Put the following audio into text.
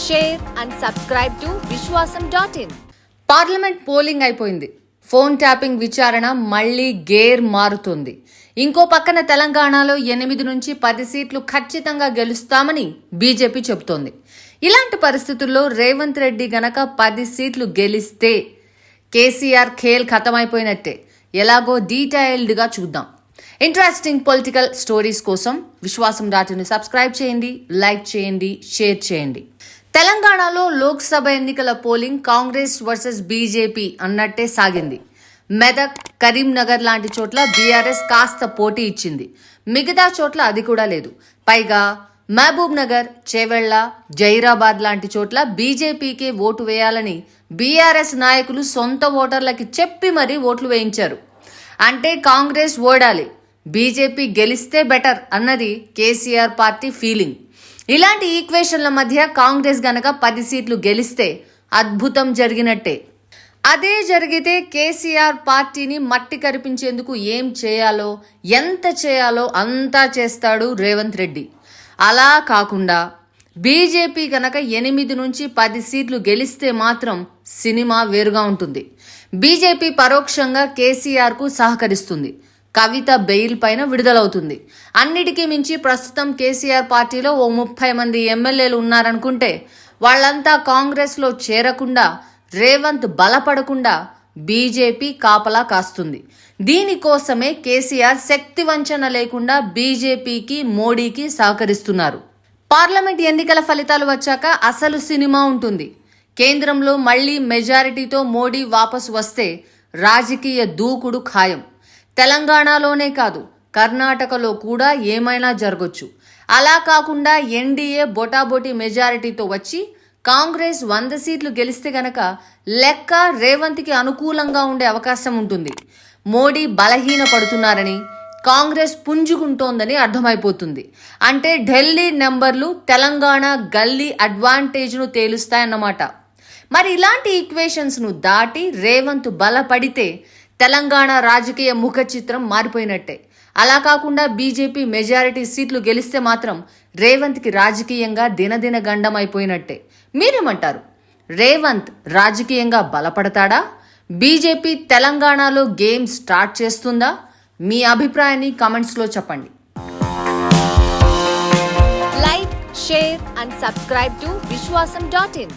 share and subscribe to Vishwasam.in. Parliament polling అయిపోయింది. Phone tapping విచారణ మళ్లీ గేర్ మారుతోంది. ఇంకో పక్కన తెలంగాణలో 8 నుంచి 10 సీట్లు ఖచ్చితంగా గెలుస్తామని బీజేపీ చెబుతోంది. ఇలాంటి పరిస్థితుల్లో రేవంత్ రెడ్డి గనక 10 సీట్లు గెలిస్తే కేసీఆర్ ఖేల్ ఖతమైపోయినట్టే. ఎలాగో డీటెయిల్డ్గా చూద్దాం. ఇంట్రెస్టింగ్ పొలిటికల్ స్టోరీస్ కోసం విశ్వాసం.in సబ్స్క్రైబ్ చేయండి, లైక్ చేయండి, షేర్ చేయండి. తెలంగాణలో లోక్సభ ఎన్నికల పోలింగ్ కాంగ్రెస్ వర్సెస్ బీజేపీ అన్నట్టే సాగింది. మెదక్, కరీంనగర్ లాంటి చోట్ల బీఆర్ఎస్ కాస్త పోటీ ఇచ్చింది. మిగతా చోట్ల అది కూడా లేదు. పైగా మహబూబ్ నగర్, చేవెళ్ల, జైరాబాద్ లాంటి చోట్ల బీజేపీకే ఓటు వేయాలని బీఆర్ఎస్ నాయకులు సొంత ఓటర్లకి చెప్పి మరీ ఓట్లు వేయించారు. అంటే కాంగ్రెస్ ఓడాలి, బీజేపీ గెలిస్తే బెటర్ అన్నది కేసీఆర్ పార్టీ ఫీలింగ్. ఇలాంటి ఈక్వేషన్ల మధ్య కాంగ్రెస్ గనక 10 సీట్లు గెలిస్తే అద్భుతం జరిగినట్టే. అదే జరిగితే కేసీఆర్ పార్టీని మట్టి కరిపించేందుకు ఏం చేయాలో, ఎంత చేయాలో అంతా చేస్తాడు రేవంత్ రెడ్డి. అలా కాకుండా బీజేపీ గనక 8 నుంచి 10 సీట్లు గెలిస్తే మాత్రం సినిమా వేరుగా ఉంటుంది. బీజేపీ పరోక్షంగా కేసీఆర్కు సహకరిస్తుంది. కవిత బెయిల్ పైన విడుదలవుతుంది. అన్నిటికీ మించి ప్రస్తుతం కేసీఆర్ పార్టీలో ఓ 30 మంది ఎమ్మెల్యేలు ఉన్నారనుకుంటే వాళ్లంతా కాంగ్రెస్లో చేరకుండా, రేవంత్ బలపడకుండా బీజేపీ కాపలా కాస్తుంది. దీనికోసమే కేసీఆర్ శక్తి వంచన లేకుండా బీజేపీకి, మోడీకి సహకరిస్తున్నారు. పార్లమెంట్ ఎన్నికల ఫలితాలు వచ్చాక అసలు సినిమా ఉంటుంది. కేంద్రంలో మళ్లీ మెజారిటీతో మోడీ వాపసు వస్తే రాజకీయ దూకుడు ఖాయం. తెలంగాణలోనే కాదు, కర్ణాటకలో కూడా ఏమైనా జరగొచ్చు. అలా కాకుండా ఎన్డీఏ బొటాబొటి మెజారిటీతో వచ్చి కాంగ్రెస్ 100 సీట్లు గెలిస్తే గనక లెక్క రేవంత్కి అనుకూలంగా ఉండే అవకాశం ఉంటుంది. మోడీ బలహీన పడుతున్నారని, కాంగ్రెస్ పుంజుకుంటోందని అర్థమైపోతుంది. అంటే ఢిల్లీ నెంబర్లు తెలంగాణ గల్లీ అడ్వాంటేజ్ను తేలుస్తాయన్నమాట. మరి ఇలాంటి ఈక్వేషన్స్ను దాటి రేవంత్ బలపడితే తెలంగాణ రాజకీయ ముఖ చిత్రం మారిపోయినట్టే. అలా కాకుండా బీజేపీ మెజారిటీ సీట్లు గెలిస్తే మాత్రం రేవంత్కి రాజకీయంగా దినదిన గండం అయిపోయినట్టే. మీరేమంటారు? రేవంత్ రాజకీయంగా బలపడతాడా? బీజేపీ తెలంగాణలో గేమ్ స్టార్ట్ చేస్తుందా? మీ అభిప్రాయాన్ని కామెంట్స్లో చెప్పండి. Like, share and subscribe to Vishwasam.in.